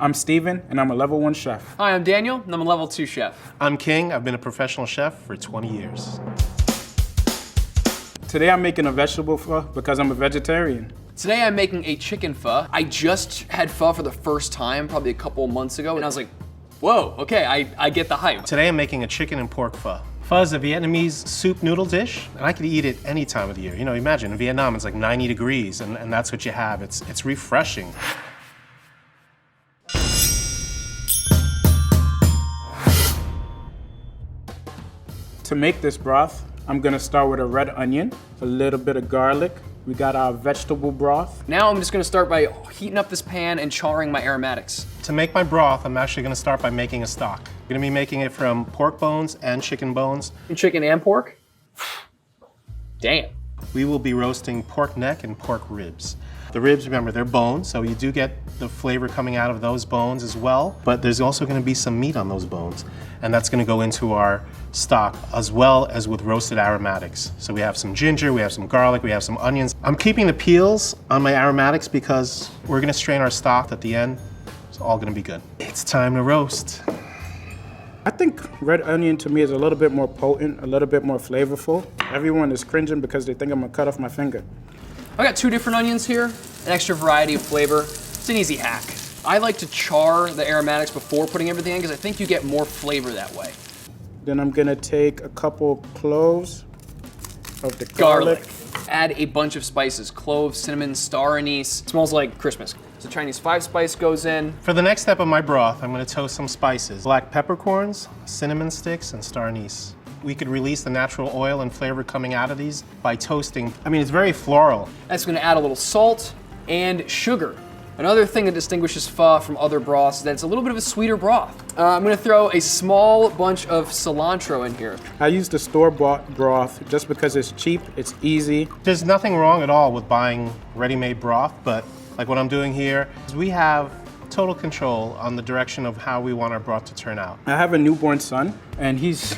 I'm Steven, and I'm a level 1 chef. Hi, I'm Daniel, and I'm a level 2 chef. I'm King. I've been a professional chef for 20 years. Today I'm making a vegetable pho because I'm a vegetarian. Today I'm making a chicken pho. I just had pho for the first time, probably a couple months ago, and I was like, whoa, okay, I get the hype. Today I'm making a chicken and pork pho. Pho is a Vietnamese soup noodle dish, and I could eat it any time of the year. You know, imagine in Vietnam it's like 90 degrees, and that's what you have. It's refreshing. To make this broth, I'm gonna start with a red onion, a little bit of garlic. We got our vegetable broth. Now I'm just gonna start by heating up this pan and charring my aromatics. To make my broth, I'm actually gonna start by making a stock. I'm gonna be making it from pork bones and chicken bones. Chicken and pork? Damn. We will be roasting pork neck and pork ribs. The ribs, remember, they're bones, so you do get the flavor coming out of those bones as well, but there's also gonna be some meat on those bones, and that's gonna go into our stock, as well as with roasted aromatics. So we have some ginger, we have some garlic, we have some onions. I'm keeping the peels on my aromatics because we're gonna strain our stock at the end. It's all gonna be good. It's time to roast. I think red onion to me is a little bit more potent, a little bit more flavorful. Everyone is cringing because they think I'm gonna cut off my finger. I got 2 different onions here, an extra variety of flavor. It's an easy hack. I like to char the aromatics before putting everything in because I think you get more flavor that way. Then I'm gonna take a couple cloves of the garlic. Add a bunch of spices, cloves, cinnamon, star anise. It smells like Christmas. So Chinese 5 spice goes in. For the next step of my broth, I'm gonna toast some spices. Black peppercorns, cinnamon sticks, and star anise. We could release the natural oil and flavor coming out of these by toasting. I mean, it's very floral. That's gonna add a little salt and sugar. Another thing that distinguishes pho from other broths is that it's a little bit of a sweeter broth. I'm gonna throw a small bunch of cilantro in here. I use the store-bought broth just because it's cheap, it's easy. There's nothing wrong at all with buying ready-made broth, but like what I'm doing here is we have total control on the direction of how we want our broth to turn out. I have a newborn son, and he's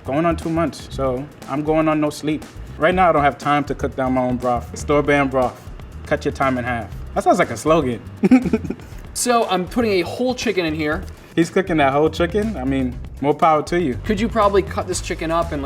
going on 2 months, so I'm going on no sleep. Right now, I don't have time to cook down my own broth. Store-brand broth, cut your time in half. That sounds like a slogan. So I'm putting a whole chicken in here. He's cooking that whole chicken. I mean, more power to you. Could you probably cut this chicken up and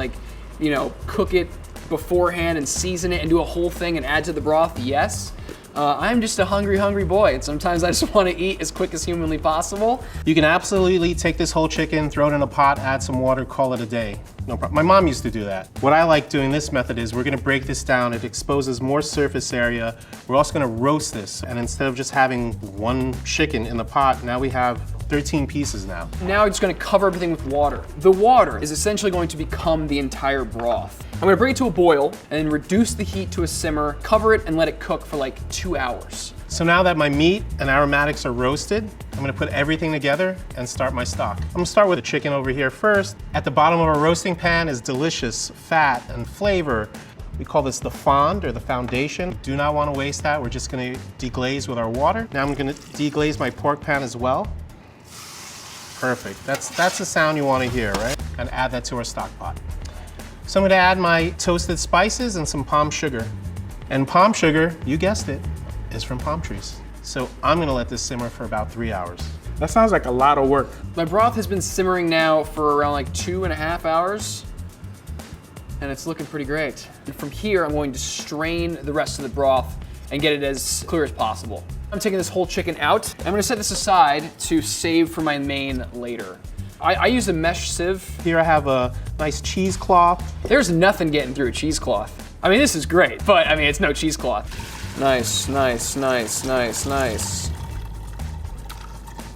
cook it beforehand and season it and do a whole thing and add to the broth? Yes. I'm just a hungry boy, and sometimes I just want to eat as quick as humanly possible. You can absolutely take this whole chicken, throw it in a pot, add some water, call it a day. No problem. My mom used to do that. What I like doing this method is we're gonna break this down. It exposes more surface area. We're also gonna roast this, and instead of just having 1 chicken in the pot, now we have 13 pieces now. Now I'm just gonna cover everything with water. The water is essentially going to become the entire broth. I'm gonna bring it to a boil and then reduce the heat to a simmer, cover it, and let it cook for like 2 hours. So now that my meat and aromatics are roasted, I'm gonna put everything together and start my stock. I'm gonna start with the chicken over here first. At the bottom of our roasting pan is delicious fat and flavor. We call this the fond, or the foundation. Do not wanna waste that. We're just gonna deglaze with our water. Now I'm gonna deglaze my pork pan as well. Perfect, that's the sound you wanna hear, right? And add that to our stock pot. So I'm gonna add my toasted spices and some palm sugar. And palm sugar, you guessed it, is from palm trees. So I'm gonna let this simmer for about 3 hours. That sounds like a lot of work. My broth has been simmering now for around like 2.5 hours, and it's looking pretty great. And from here, I'm going to strain the rest of the broth and get it as clear as possible. I'm taking this whole chicken out. I'm gonna set this aside to save for my main later. I use a mesh sieve. Here I have a nice cheesecloth. There's nothing getting through a cheesecloth. I mean, this is great, but I mean, it's no cheesecloth. Nice, nice, nice, nice, nice.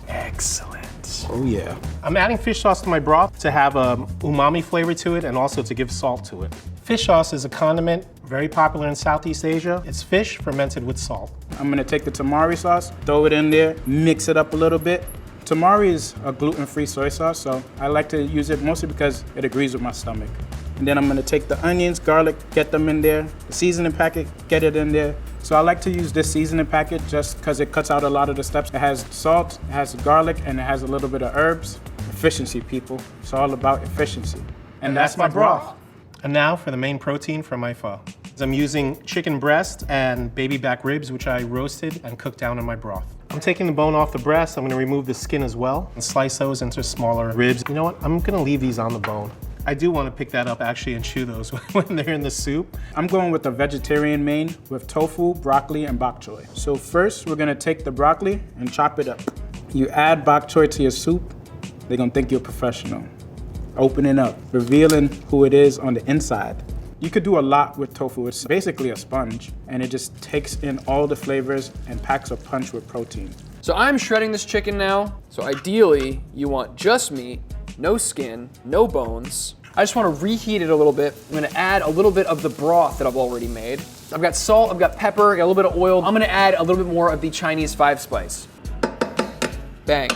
Excellent. Oh yeah. I'm adding fish sauce to my broth to have a umami flavor to it and also to give salt to it. Fish sauce is a condiment very popular in Southeast Asia. It's fish fermented with salt. I'm gonna take the tamari sauce, throw it in there, mix it up a little bit. Tamari is a gluten-free soy sauce, so I like to use it mostly because it agrees with my stomach. And then I'm gonna take the onions, garlic, get them in there, the seasoning packet, get it in there. So I like to use this seasoning packet just because it cuts out a lot of the steps. It has salt, it has garlic, and it has a little bit of herbs. Efficiency, people. It's all about efficiency. And that's my broth. And now for the main protein from my pho. I'm using chicken breast and baby back ribs, which I roasted and cooked down in my broth. I'm taking the bone off the breast. I'm gonna remove the skin as well and slice those into smaller ribs. You know what? I'm gonna leave these on the bone. I do want to pick that up actually and chew those when they're in the soup. I'm going with the vegetarian main with tofu, broccoli, and bok choy. So first, we're gonna take the broccoli and chop it up. You add bok choy to your soup, they're gonna think you're a professional. Opening up, revealing who it is on the inside. You could do a lot with tofu. It's basically a sponge, and it just takes in all the flavors and packs a punch with protein. So I'm shredding this chicken now. So ideally, you want just meat, no skin, no bones. I just want to reheat it a little bit. I'm gonna add a little bit of the broth that I've already made. I've got salt, I've got pepper, got a little bit of oil. I'm gonna add a little bit more of the Chinese 5-spice. Bang.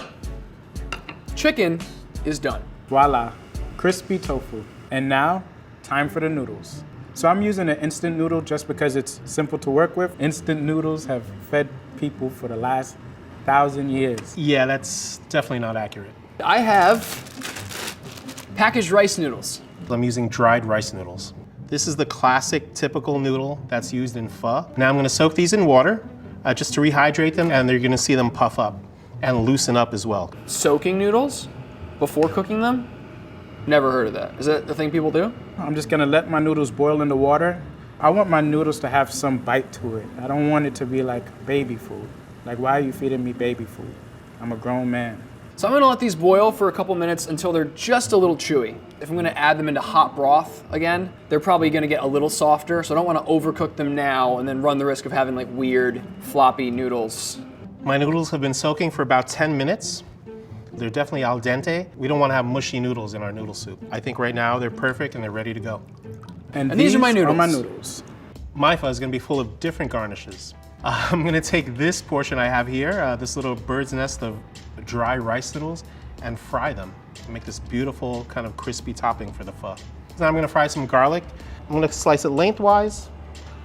Chicken is done. Voila, crispy tofu. And now, time for the noodles. So I'm using an instant noodle just because it's simple to work with. Instant noodles have fed people for the last 1,000 years. Yeah, that's definitely not accurate. I have packaged rice noodles. I'm using dried rice noodles. This is the classic, typical noodle that's used in pho. Now I'm gonna soak these in water just to rehydrate them, and you're gonna see them puff up and loosen up as well. Soaking noodles before cooking them? Never heard of that. Is that the thing people do? I'm just gonna let my noodles boil in the water. I want my noodles to have some bite to it. I don't want it to be like baby food. Like, why are you feeding me baby food? I'm a grown man. So I'm gonna let these boil for a couple minutes until they're just a little chewy. If I'm gonna add them into hot broth again, they're probably gonna get a little softer, so I don't wanna overcook them now and then run the risk of having like weird, floppy noodles. My noodles have been soaking for about 10 minutes. They're definitely al dente. We don't want to have mushy noodles in our noodle soup. I think right now they're perfect and they're ready to go. And these are my noodles. my noodles. My pho is going to be full of different garnishes. I'm going to take this portion I have here, this little bird's nest of dry rice noodles, and fry them. Make this beautiful kind of crispy topping for the pho. Now I'm going to fry some garlic. I'm going to slice it lengthwise.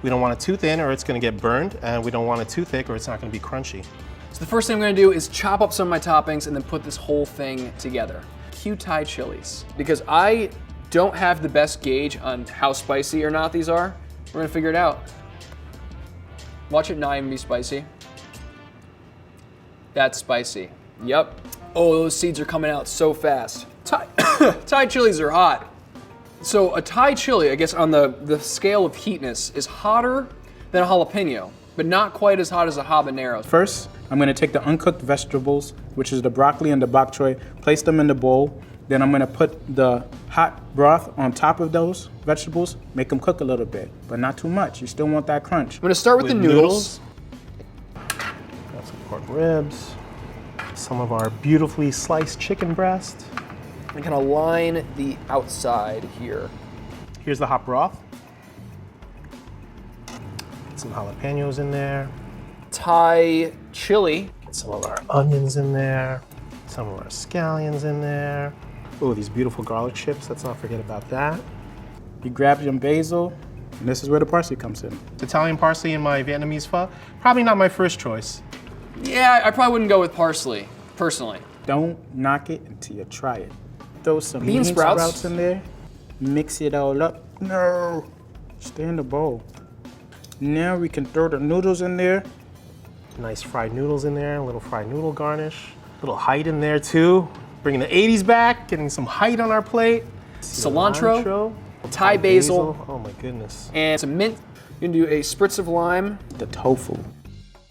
We don't want it too thin or it's going to get burned, and we don't want it too thick or it's not going to be crunchy. So the first thing I'm gonna do is chop up some of my toppings and then put this whole thing together. Cue Thai chilies. Because I don't have the best gauge on how spicy or not these are, we're gonna figure it out. Watch it not even be spicy. That's spicy. Yep. Oh, those seeds are coming out so fast. Thai chilies are hot. So a Thai chili, I guess on the scale of heatness, is hotter than a jalapeno, but not quite as hot as a habanero. First, I'm gonna take the uncooked vegetables, which is the broccoli and the bok choy, place them in the bowl. Then I'm gonna put the hot broth on top of those vegetables, make them cook a little bit, but not too much. You still want that crunch. I'm gonna start with the noodles. Got some pork ribs, some of our beautifully sliced chicken breast. I'm gonna line the outside here. Here's the hot broth. Get some jalapenos in there. Thai chili. Get some of our onions in there. Some of our scallions in there. Oh, these beautiful garlic chips. Let's not forget about that. You grab your basil, and this is where the parsley comes in. Italian parsley in my Vietnamese pho, probably not my first choice. Yeah, I probably wouldn't go with parsley, personally. Don't knock it until you try it. Throw some Bean sprouts in there, mix it all up. No, stay in the bowl. Now we can throw the noodles in there. Nice fried noodles in there, a little fried noodle garnish. A little height in there too. Bringing the 80s back, getting some height on our plate. Cilantro, Thai basil. Oh my goodness. And some mint. You're gonna do a spritz of lime. The tofu.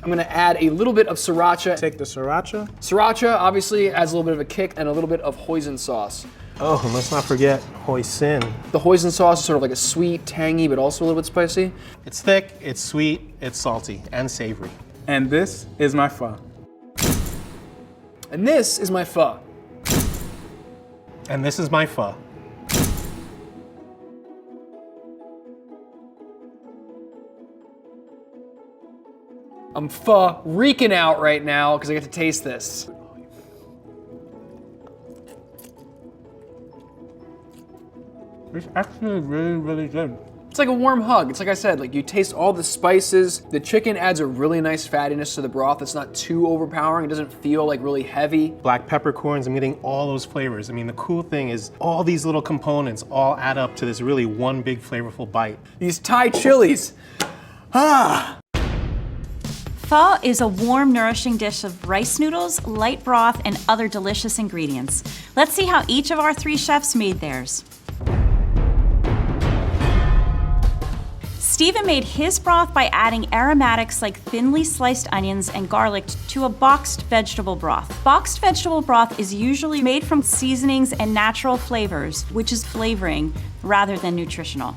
I'm gonna add a little bit of sriracha. Take the sriracha. Sriracha obviously adds a little bit of a kick and a little bit of hoisin sauce. Oh, and let's not forget hoisin. The hoisin sauce is sort of like a sweet, tangy, but also a little bit spicy. It's thick, it's sweet, it's salty, and savory. And this is my pho. And this is my pho. And this is my pho. I'm pho-reeking out right now because I get to taste this. It's actually really, really good. It's like a warm hug. It's like I said, like you taste all the spices. The chicken adds a really nice fattiness to the broth. It's not too overpowering. It doesn't feel like really heavy. Black peppercorns, I'm getting all those flavors. I mean, the cool thing is all these little components all add up to this really one big flavorful bite. These Thai chilies. Ah! Pho is a warm, nourishing dish of rice noodles, light broth, and other delicious ingredients. Let's see how each of our 3 chefs made theirs. Stephen made his broth by adding aromatics like thinly sliced onions and garlic to a boxed vegetable broth. Boxed vegetable broth is usually made from seasonings and natural flavors, which is flavoring rather than nutritional.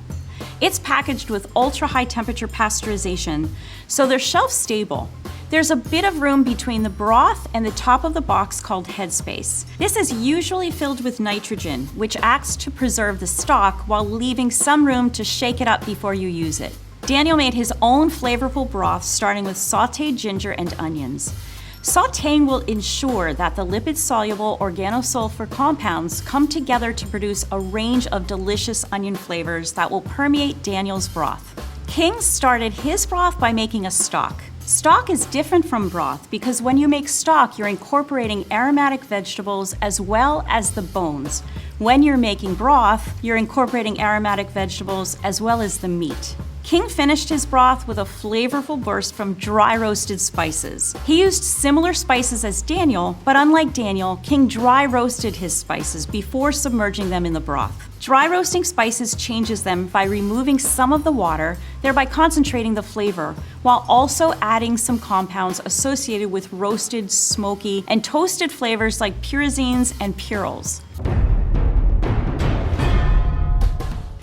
It's packaged with ultra-high temperature pasteurization, so they're shelf-stable. There's a bit of room between the broth and the top of the box called headspace. This is usually filled with nitrogen, which acts to preserve the stock while leaving some room to shake it up before you use it. Daniel made his own flavorful broth, starting with sauteed ginger and onions. Sauteing will ensure that the lipid-soluble organosulfur compounds come together to produce a range of delicious onion flavors that will permeate Daniel's broth. King started his broth by making a stock. Stock is different from broth because when you make stock, you're incorporating aromatic vegetables as well as the bones. When you're making broth, you're incorporating aromatic vegetables as well as the meat. King finished his broth with a flavorful burst from dry roasted spices. He used similar spices as Daniel, but unlike Daniel, King dry roasted his spices before submerging them in the broth. Dry roasting spices changes them by removing some of the water, thereby concentrating the flavor, while also adding some compounds associated with roasted, smoky, and toasted flavors like pyrazines and purels.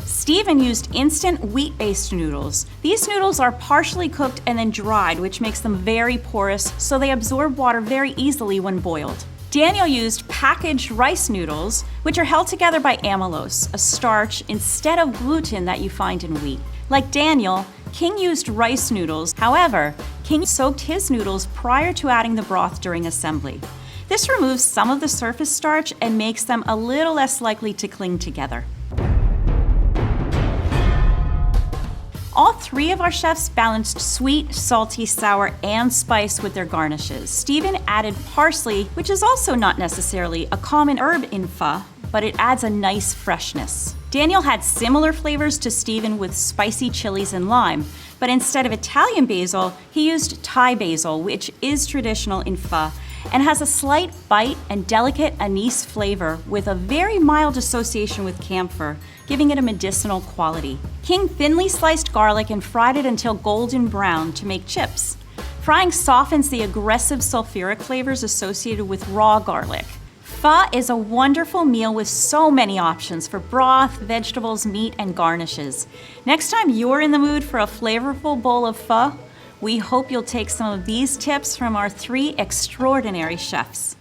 Stephen used instant wheat-based noodles. These noodles are partially cooked and then dried, which makes them very porous, so they absorb water very easily when boiled. Daniel used packaged rice noodles, which are held together by amylose, a starch, instead of gluten that you find in wheat. Like Daniel, King used rice noodles. However, King soaked his noodles prior to adding the broth during assembly. This removes some of the surface starch and makes them a little less likely to cling together. All 3 of our chefs balanced sweet, salty, sour, and spice with their garnishes. Stephen added parsley, which is also not necessarily a common herb in pho, but it adds a nice freshness. Daniel had similar flavors to Stephen with spicy chilies and lime, but instead of Italian basil, he used Thai basil, which is traditional in pho, and has a slight bite and delicate anise flavor with a very mild association with camphor, giving it a medicinal quality. King thinly sliced garlic and fried it until golden brown to make chips. Frying softens the aggressive sulfuric flavors associated with raw garlic. Pho is a wonderful meal with so many options for broth, vegetables, meat, and garnishes. Next time you're in the mood for a flavorful bowl of pho, we hope you'll take some of these tips from our 3 extraordinary chefs.